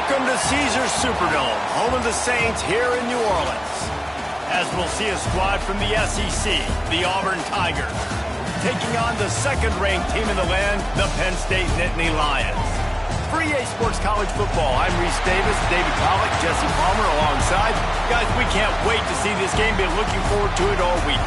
Welcome to Caesars Superdome, home of the Saints here in New Orleans. As we'll see a squad from the SEC, the Auburn Tigers, taking on the second-ranked team in the land, the Penn State Nittany Lions. For EA Sports College Football, I'm Reese Davis, David Pollack, Jesse Palmer alongside. Guys, we can't wait to see this game. Been looking forward to it all week.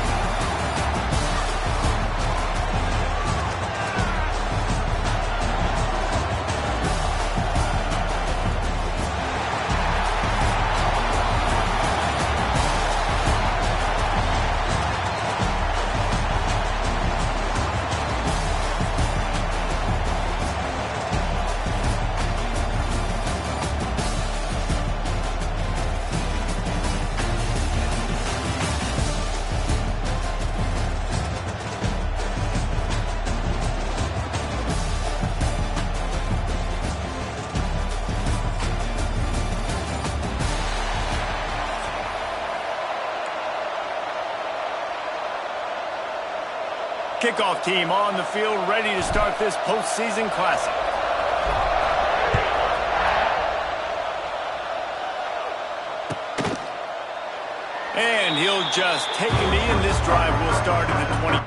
Kickoff team on the field, ready to start this postseason classic. And he'll just take a knee, and this drive will start at the 20.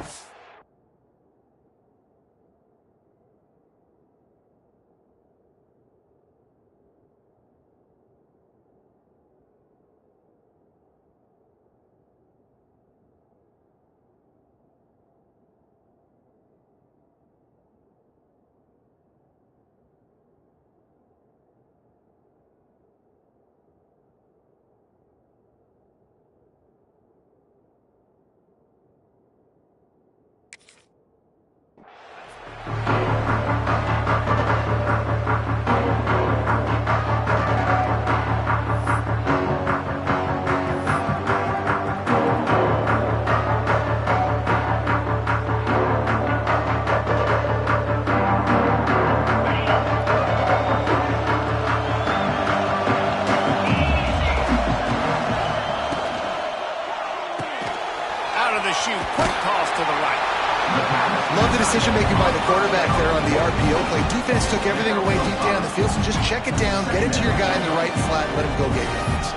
Love the decision-making by the quarterback there on the RPO play. Defense took everything away deep down the field, so just check it down, get it to your guy in the right flat, and let him go get yards.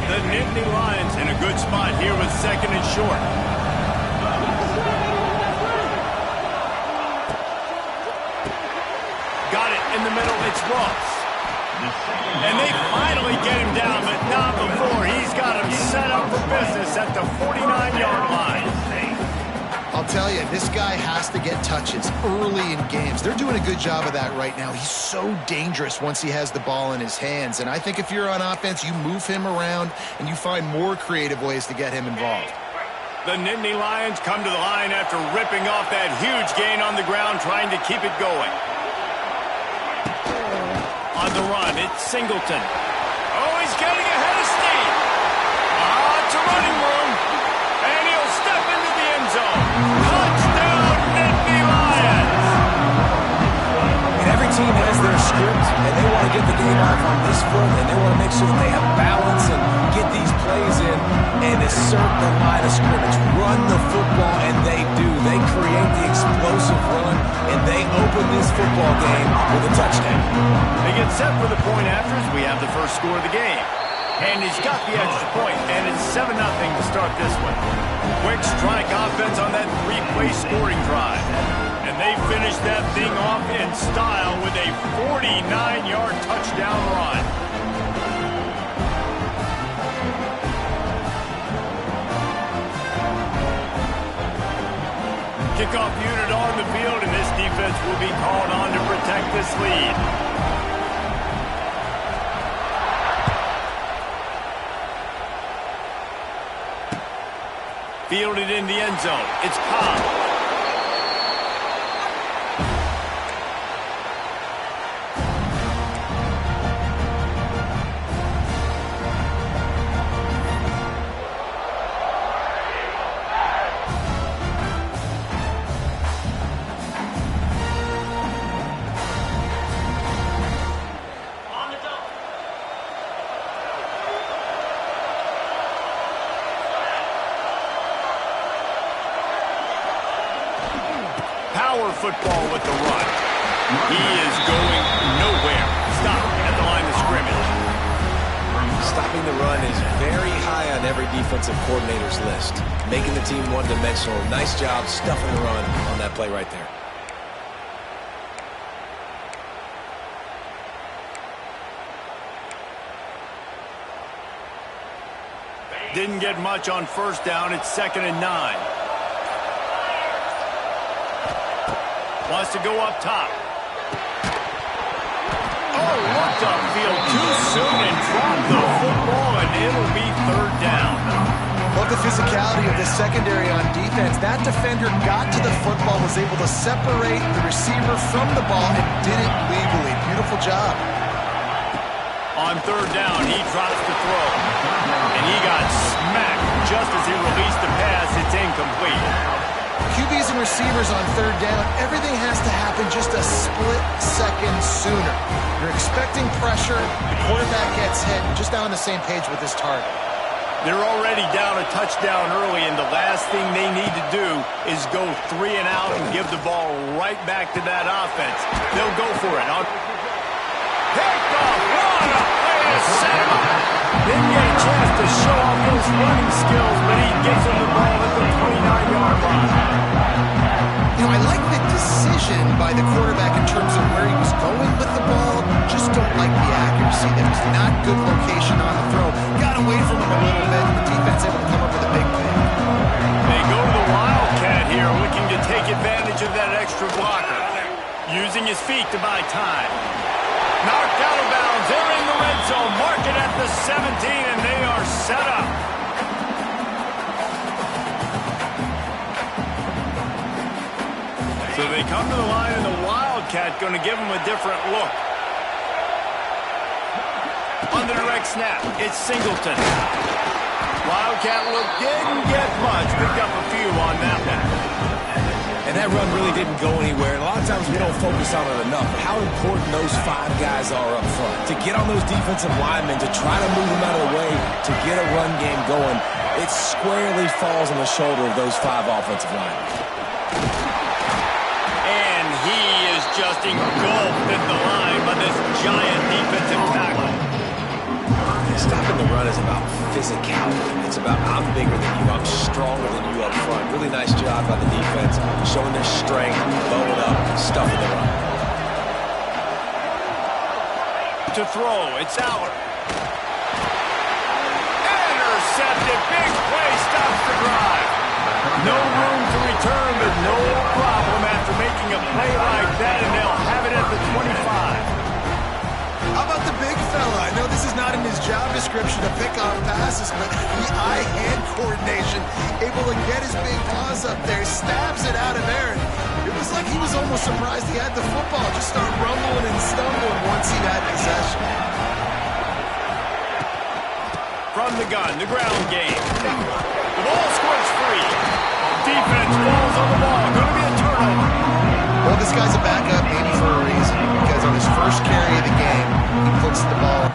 The Nittany Lions in a good spot here with second and short. Got it in the middle, it's Ross. And they finally get him down, but not before. He's got him set up for business at the 49-yard line. I'll tell you, this guy has to get touches early in games. They're doing a good job of that right now. He's so dangerous once he has the ball in his hands. And I think if you're on offense, you move him around and you find more creative ways to get him involved. The Nittany Lions come to the line after ripping off that huge gain on the ground, trying to keep it going. On the run, it's Singleton. Oh, he's getting ahead of steam. It's a running room. And he'll step into the end zone. Touchdown, Nittany Lions. And every team has their script, and they want to get the game off on this foot, and they want to make sure that they have balance and get these plays in and assert the line of scrimmage. Run the football, and they do. They create the explosive run, and they open this football game with a touchdown. They get set for the point after as we have the first score of the game. And he's got the extra point, and it's 7-0 to start this one. Quick strike offense on that three-play scoring drive. And they finish that thing off in style with a 49-yard touchdown run. Kickoff unit on the field, and this defense will be called on to protect this lead. Fielded in the end zone. It's Cobb. football with the run. He is going nowhere. Stop at the line of scrimmage. Stopping the run is very high on every defensive coordinator's list. Making the team one-dimensional. Nice job stuffing the run on that play right there. Didn't get much on first down. It's 2nd and 9. Wants to go up top. Oh, looked upfield too soon and dropped the football, and it'll be 3rd down. Love the physicality of the secondary on defense. That defender got to the football, was able to separate the receiver from the ball, and did it legally. Beautiful job. On 3rd down, he drops the throw. And he got smacked just as he released the pass. It's incomplete. QBs and receivers on 3rd down, everything has to happen just a split second sooner. You're expecting pressure, the quarterback gets hit, just not on the same page with his target. They're already down a touchdown early, and the last thing they need to do is go 3 and out and give the ball right back to that offense. They'll go for it. Picked off. What a play to set him up. Didn't get a chance to show off those running skills, but he gets him the ball at the 29-yard line. You know, I like the decision by the quarterback in terms of where he was going with the ball. Just don't like the accuracy. That was not good location on the throw. Got away from him a little bit, and the defense able to come up with a big play. They go to the Wildcat here, looking to take advantage of that extra blocker. Using his feet to buy time. Knocked out of bounds. They're in the red zone. Mark it at the 17, and they are set up. So they come to the line, and the Wildcat going to give them a different look. On the direct snap, it's Singleton. Wildcat look didn't get much. Picked up a few on that one. And that run really didn't go anywhere. And a lot of times we don't focus on it enough. How important those 5 guys are up front. To get on those defensive linemen, to try to move them out of the way, to get a run game going, it squarely falls on the shoulder of those 5 offensive linemen. And he is just engulfed at the line by this giant defensive tackle. Stopping the run is about physicality. It's about I'm bigger than you, I'm stronger than you up front. Really nice job by the defense, showing their strength, blowing up, stuffing the run. To throw, it's Aller. Intercepted, big play, stops the drive. No room to return, but no problem after making a play like that, and they'll have it at the 25. How about the big fella? I know this is not in his job description to pick off passes, but the eye-hand coordination, able to get his big paws up there, stabs it out of Aaron. It was like he was almost surprised he had the football, just started rumbling and stumbling once he had possession. From the gun, the ground game. The ball squirts free. Defense falls on the ball. Going to be a turnover. Well, this guy's a backup, maybe for a reason, because on his first carry of the game, he puts the ball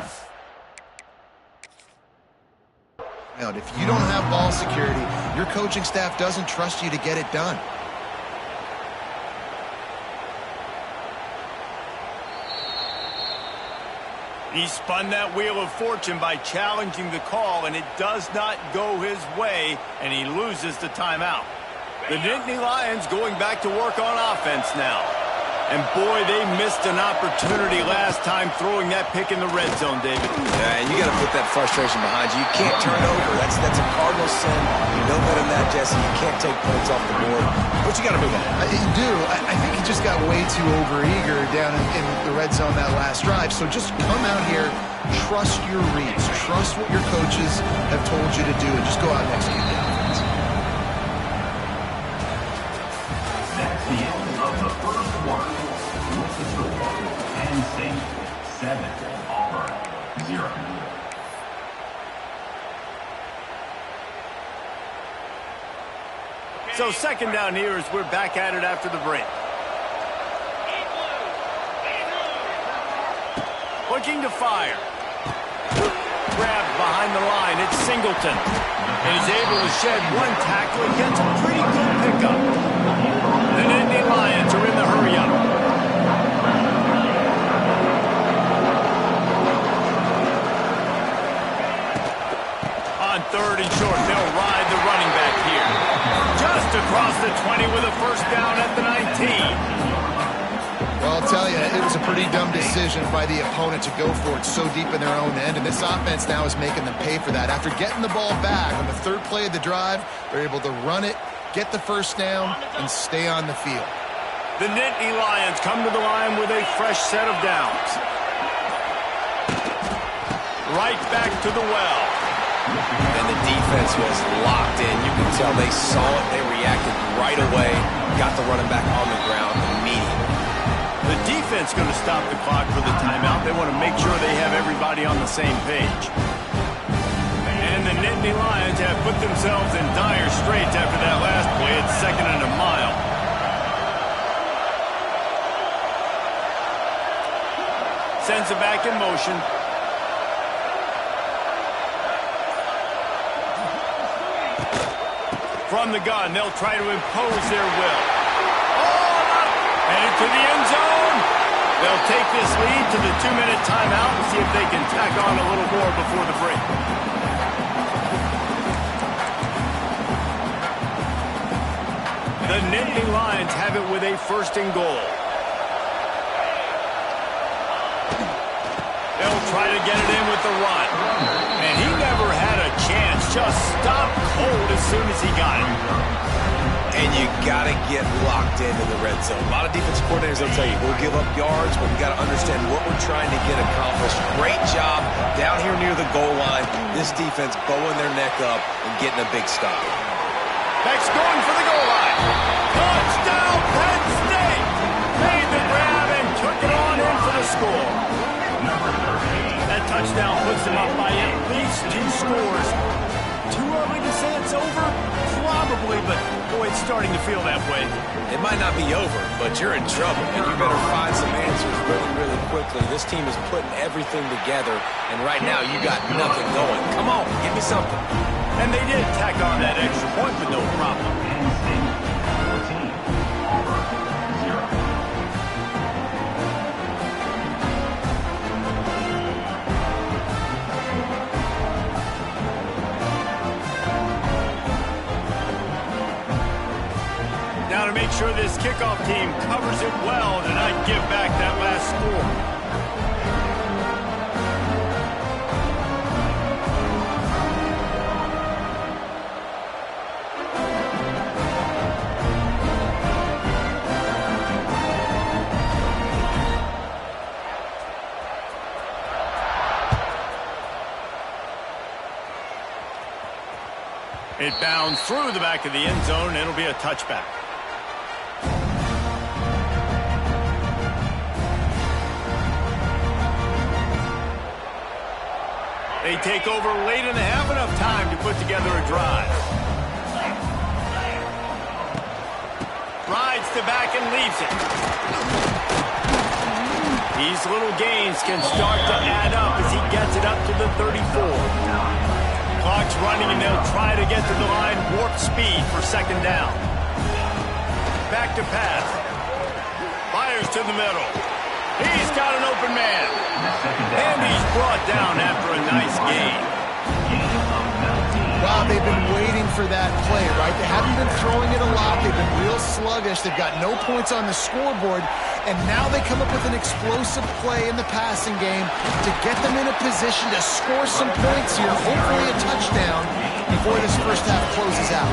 out. If you don't have ball security, your coaching staff doesn't trust you to get it done. He spun that wheel of fortune by challenging the call, and it does not go his way, and he loses the timeout. The Nittany Lions going back to work on offense now. And boy, they missed an opportunity last time throwing that pick in the red zone, David. Yeah, and you got to put that frustration behind you. You can't turn it over. That's a cardinal sin. You know better than that, Jesse. You can't take points off the board. But you got to move on. You do. I think he just got way too overeager down in the red zone that last drive. So just come out here, trust your reads, trust what your coaches have told you to do, and just go out and execute the offense. That's the end of the first quarter. With the score, Penn State 7, Auburn 0. So second down here as we're back at it after the break. Looking to fire. Grabbed behind the line. It's Singleton. And he's able to shed one tackle and gets a pretty good pickup. The Nittany Lions are in the hurry up. On 3rd and short, they'll ride the running back here. Just across the 20 with a first down at the 19. Well, I'll tell you, it was a pretty dumb decision by the opponent to go for it so deep in their own end, and this offense now is making them pay for that. After getting the ball back on the 3rd play of the drive, they're able to run it, get the first down, and stay on the field. The Nittany Lions come to the line with a fresh set of downs. Right back to the well. And the defense was locked in. You can tell they saw it. They reacted right away. Got the running back on the ground immediately. The defense going to stop the clock for the timeout. They want to make sure they have everybody on the same page. And the Nittany Lions have put themselves in dire straits after that last play. It's 2nd and a mile. Sends it back in motion. From the gun, they'll try to impose their will. And into the end zone. They'll take this lead to the 2-minute timeout and see if they can tack on a little more before the break. The Nittany Lions have it with a 1st and goal. They'll try to get it in with the run. And he never had a chance. Just stopped cold as soon as he got it. And you got to get locked into the red zone. A lot of defensive coordinators will tell you, we'll give up yards, but we got to understand what we're trying to get accomplished. Great job down here near the goal line. This defense bowing their neck up and getting a big stop. Beck's going for the goal line. Touchdown, Penn State! Made the grab and took it on in for the score. That touchdown puts them up by at least 2 scores. Too early to say it's over? Probably, but boy, it's starting to feel that way. It might not be over, but you're in trouble, and you better find some answers really, really quickly. This team is putting everything together, and right now you got nothing going. Come on, give me something. And they did tack on that extra point with no problem. Now to make sure this kickoff team covers it well to not give back that last score. It bounds through the back of the end zone, and it'll be a touchback. They take over late and have enough time to put together a drive. Rides to back and leaves it. These little gains can start to add up as he gets it up to the 34. Clock's running, and they'll try to get to the line warp speed for 2nd down. Back to pass. Fires to the middle. He's got an open man. And he's brought down after a nice gain. Wow, they've been waiting for that play, right? They haven't been throwing it a lot. They've been real sluggish. They've got no points on the scoreboard. And now they come up with an explosive play in the passing game to get them in a position to score some points here, hopefully a touchdown, before this first half closes out.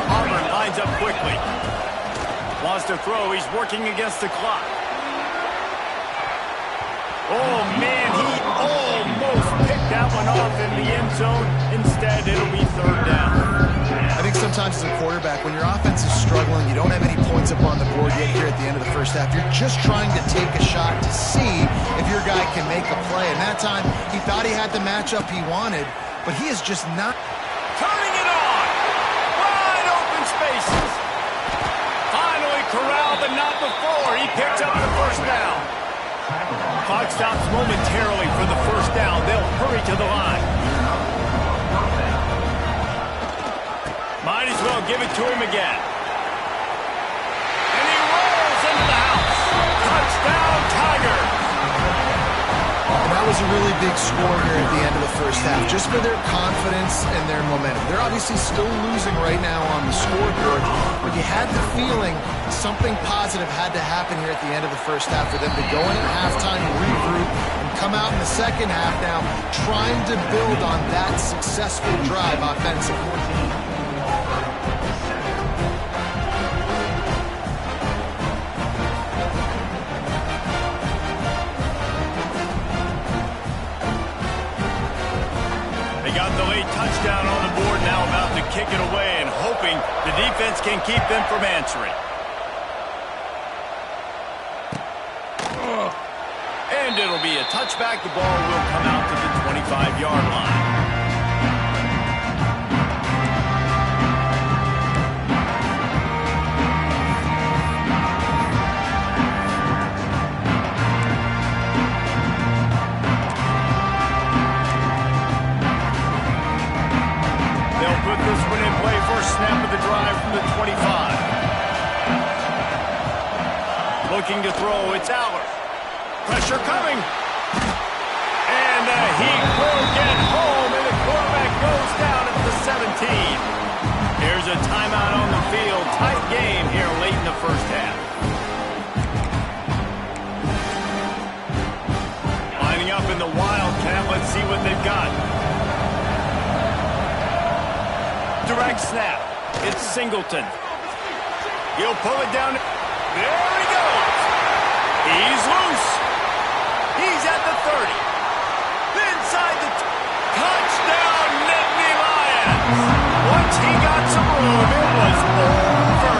Auburn lines up quickly. Wants to throw. He's working against the clock. Oh, man, he almost picked that one off in the end zone. Instead, it'll be 3rd down. I think sometimes as a quarterback, when your offense is struggling, you don't have any points up on the board yet here at the end of the first half. You're just trying to take a shot to see if your guy can make a play. And that time, he thought he had the matchup he wanted, but he is just not. Turning it on. Wide open spaces. Finally corralled, but not before. He picks up the first down. Clock stops momentarily for the first down. They'll hurry to the line. Might as well give it to him again. And he rolls into the house. was a really big score here at the end of the first half, just for their confidence and their momentum. They're obviously still losing right now on the scoreboard, but you had the feeling something positive had to happen here at the end of the first half for them to go in at halftime, regroup, and come out in the second half now trying to build on that successful drive offensively. Got the late touchdown on the board, now about to kick it away and hoping the defense can keep them from answering. And it'll be a touchback. The ball will come out to the 25-yard line. This one in play, first snap of the drive from the 25. Looking to throw, it's Allard. Pressure coming. And he will get home, and the quarterback goes down at the 17. Here's a timeout on the field. Tight game here late in the first half. Lining up in the Wildcat. Let's see what they've got. Direct snap. It's Singleton. He'll pull it down. There he goes. He's loose. He's at the 30. Inside the touchdown, Nittany Lions. Once he got some room, it was over.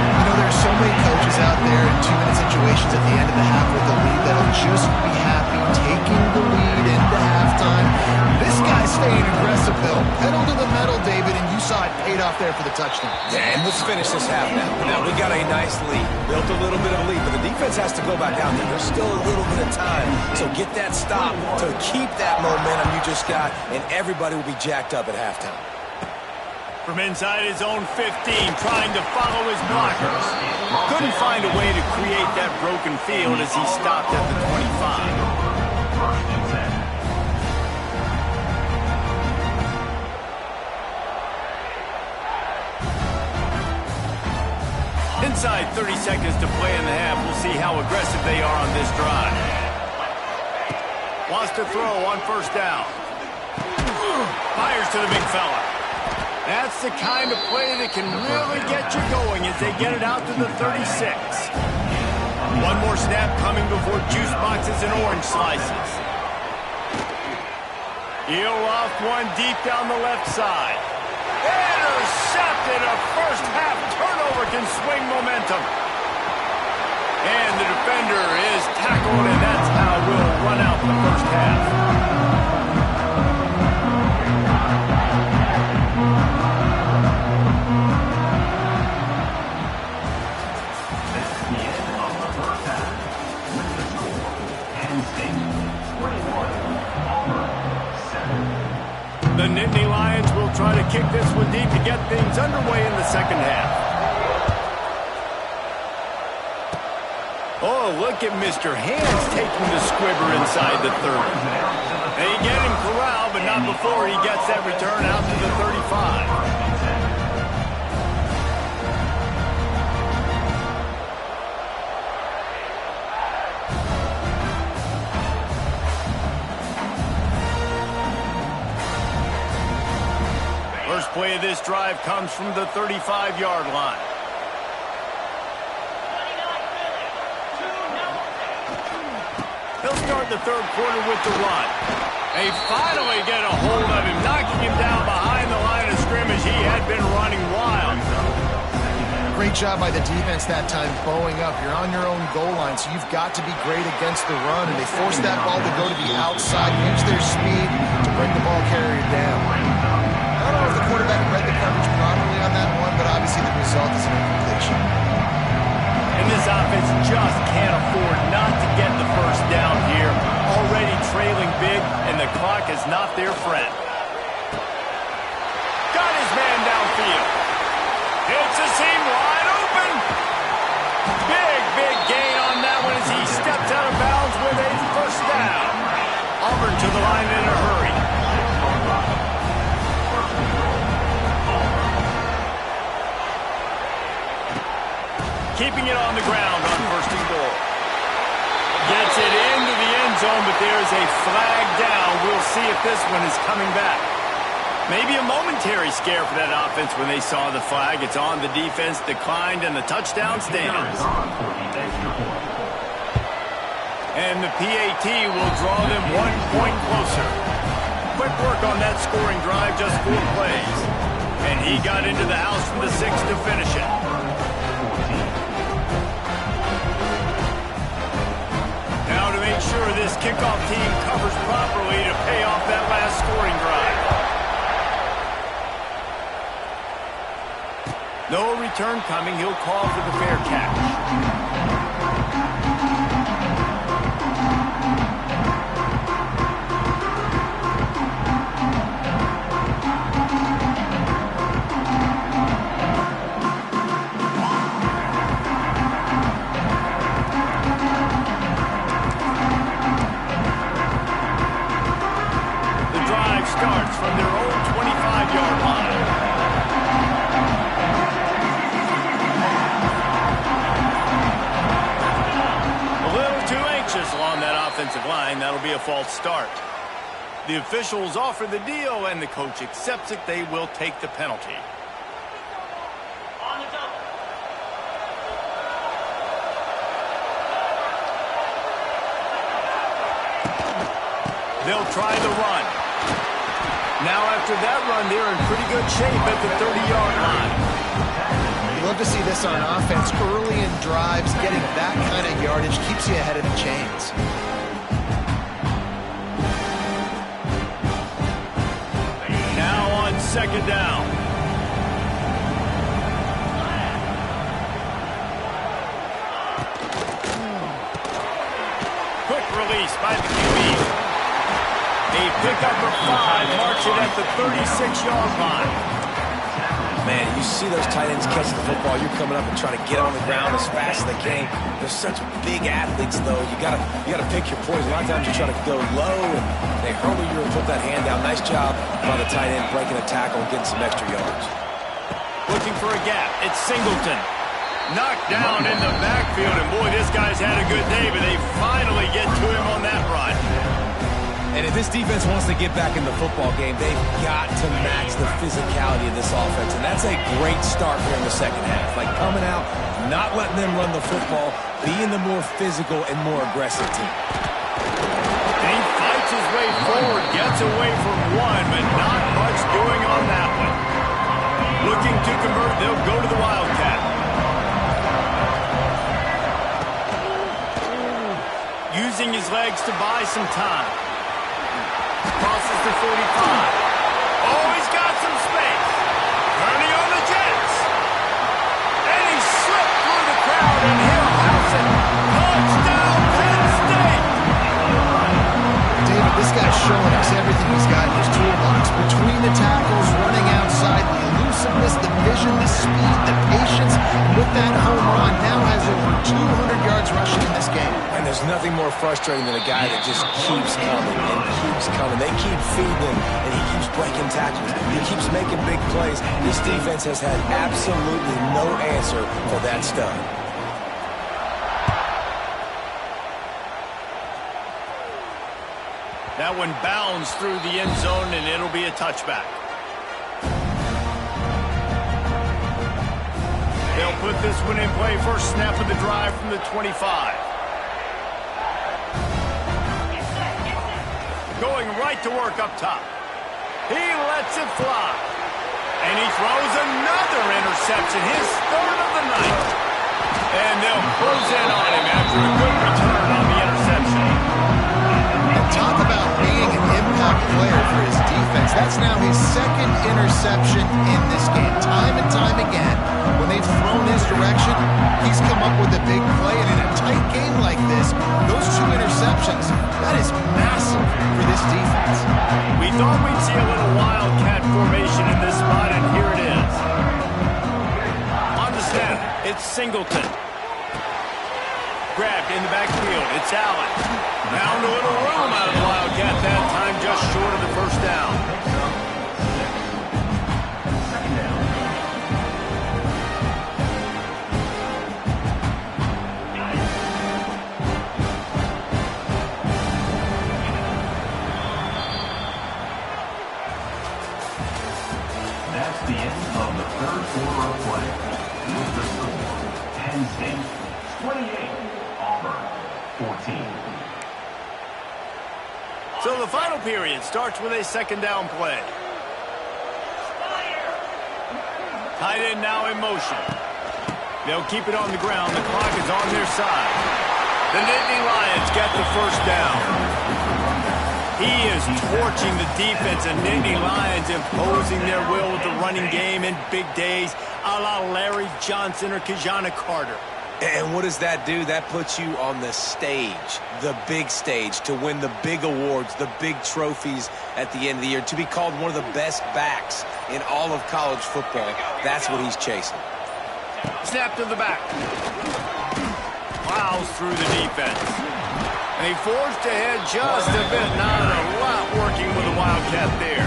You know, there's so many coaches out there in two-minute situations at the end of the half with the lead that'll just be happy taking the lead into halftime. This guy's staying aggressive, Bill. Pedal to the metal, David, and you saw it paid off there for the touchdown. Yeah, and let's finish this half now. Now, we got a nice lead. Built a little bit of a lead, but the defense has to go back out there. There's still a little bit of time. So get that stop to keep that momentum you just got, and everybody will be jacked up at halftime. From inside his own 15, trying to follow his blockers. Couldn't find a way to create that broken field as he stopped at the 25. Inside 30 seconds to play in the half. We'll see how aggressive they are on this drive. Wants to throw on first down. Fires to the big fella. That's the kind of play that can really get you going as they get it out to the 36. One more snap coming before juice boxes and orange slices. He'll off one deep down the left side. Intercepted. A first half turnover can swing momentum. And the defender is tackled, and that's how we'll run out the first half. The Nittany Lions will try to kick this one deep to get things underway in the second half. Oh, look at Mr. Hands taking the squibber inside the 30. They get him corralled, but not before he gets that return out to the 35. First play of this drive comes from the 35-yard line. He'll start the third quarter with the run. They finally get a hold of him, knocking him down behind the line of scrimmage. He had been running wild. Great job by the defense that time, bowing up. You're on your own goal line, so you've got to be great against the run, and they forced that ball to go to the outside, use their speed to bring the ball carrier down. I don't know if the quarterback read the coverage properly on that one, but obviously the result is an incompletion. And this offense just can't afford not to get the first down here. Already trailing big, and the clock is not their friend. Got his man downfield. Hits a seam wide open. Big gain on that one as he steps out of bounds with a first down. zone, but there's a flag down. We'll see if this one is coming back. Maybe a momentary scare for that offense when they saw the flag. It's on, the defense declined, and the touchdown stands. And the PAT will draw them 1 point closer. Quick work on that scoring drive, just 4 plays. And he got into the house from the 6 to finish it. Now to make sure this kickoff team covers properly to pay off that last scoring drive. No return coming. He'll call for the fair catch. Starts from their own 25-yard line. A little too anxious along that offensive line. That'll be a false start. The officials offer the deal, and the coach accepts it. They will take the penalty. They'll try the run. Now after that run, they're in pretty good shape at the 30-yard line. You love to see this on offense. Early in drives, getting that kind of yardage keeps you ahead of the chains. Now on 2nd down. Quick release by the QB. A pickup of 5, marching at the 36-yard line. Man, you see those tight ends catch the football. You're coming up and trying to get on the ground as fast as they can. They're such big athletes, though. You gotta pick your poison. A lot of times you try to go low, and they hurl you and put that hand down. Nice job by the tight end breaking a tackle and getting some extra yards. Looking for a gap. It's Singleton. Knocked down in the backfield, and boy, this guy's had a good day, but they finally get to him on that run. And if this defense wants to get back in the football game, they've got to match the physicality of this offense. And that's a great start here in the second half. Like coming out, not letting them run the football, being the more physical and more aggressive team. And he fights his way forward, gets away from one, but not much doing on that one. Looking to convert, they'll go to the Wildcat. Using his legs to buy some time. Crosses the 45. Oh, he's got some space. Turning on the Jets. And he slipped through the crowd, and he'll house it. Touchdown, Penn State. David, this guy's showing us everything he's got in his toolbox. Between the tackles, running outside, the elusiveness, the vision, the speed, the patience. And with that home run, now has over 200 yards rushing in this game. And there's nothing more frustrating than a guy that just keeps coming and keeps coming. They keep feeding him, and he keeps breaking tackles. He keeps making big plays. This defense has had absolutely no answer for that stud. That one bounds through the end zone, and it'll be a touchback. They'll put this one in play. First snap of the drive from the 25. Going right to work up top. He lets it fly. And he throws another interception, his 3rd of the night. And they'll close in on him after a good return on the interception. And talk about being an impact player for his defense. That's now his 2nd interception in this game. Time and time again, when they've thrown his direction, he's come up with a big play. And in a tight game like this, those 2 interceptions, that is massive for this defense. We thought we'd see a little wildcat formation in this spot, and here it is. On the snap, it's Singleton. Grabbed in the backfield, it's Allen. Found a little room out of the wildcat that time, just short of the first down. 14. So the final period starts with a second down play. Tight end now in motion. They'll keep it on the ground. The clock is on their side. The Nittany Lions get the first down. He is torching the defense, and Nittany Lions imposing their will with the running game in big days, a la Larry Johnson or Kajana Carter. And what does that do? That puts you on the stage, the big stage, to win the big awards, the big trophies at the end of the year, to be called one of the best backs in all of college football. That's what he's chasing. Snap to the back. Plows through the defense. And he forged ahead just a bit. Not a lot working with the Wildcat there.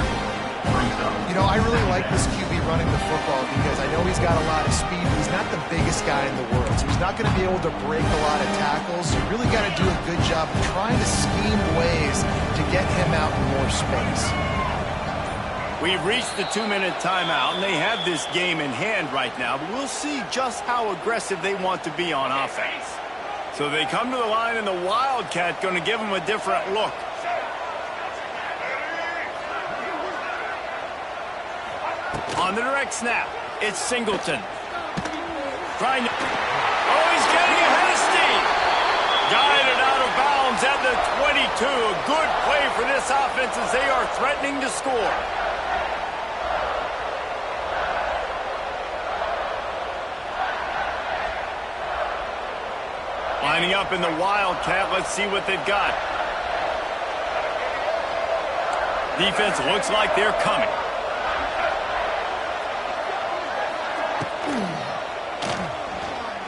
You know, I really like this QB running the football because I know he's got a lot of speed, but he's not the biggest guy in the world. So he's not going to be able to break a lot of tackles. You really got to do a good job of trying to scheme ways to get him out in more space. We've reached the 2-minute timeout, and they have this game in hand right now, but we'll see just how aggressive they want to be on offense. So they come to the line, and the Wildcat going to give them a different look. On the direct snap, it's Singleton. Trying to... Oh, he's getting ahead of steam. Guided out of bounds at the 22. A good play for this offense as they are threatening to score. Lining up in the Wildcat. Let's see what they've got. Defense looks like they're coming.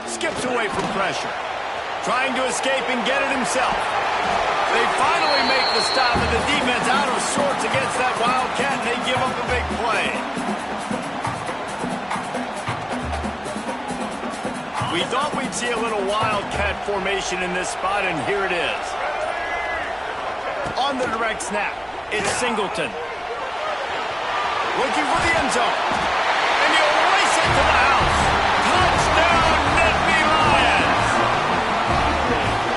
Skips away from pressure. Trying to escape and get it himself. They finally make the stop, and the defense out of sorts against that Wildcat, and they give up a big play. We thought we'd see a little Wildcat formation in this spot, and here it is. On the direct snap, it's Singleton. Looking for the end zone. And he'll race it to the house. Touchdown, Nittany Lions!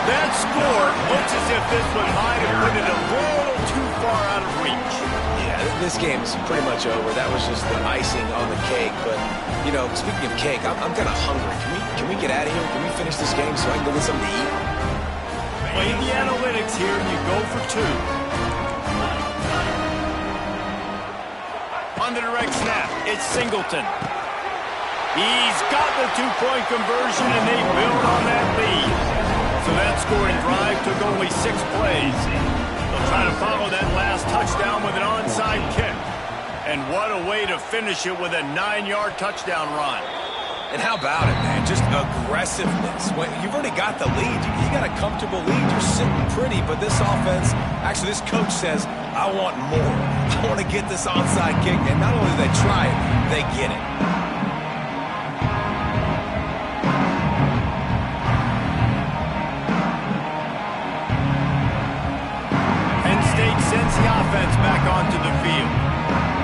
That score looks as if this one might have put it a little too far out of reach. Yeah, this game is pretty much over. That was just the icing on the cake. But, you know, speaking of cake, I'm kind of hungry. Can we get out of here? Can we finish this game so I can go get something to eat? Play the analytics here, and you go for two. On the direct snap, it's Singleton. He's got the two-point conversion, and they build on that lead. So that scoring drive took only 6 plays. They'll try to follow that last touchdown with an onside kick. And what a way to finish it with a 9-yard touchdown run. And how about it, man? Just aggressiveness. When you've already got the lead. You got a comfortable lead. You're sitting pretty, but this offense, actually this coach says, I want more. I want to get this onside kick. And not only do they try it, they get it. Penn State sends the offense back onto the field.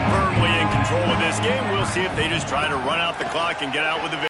Firmly in control of this game. We'll see if they just try to run out the clock and get out with the victory.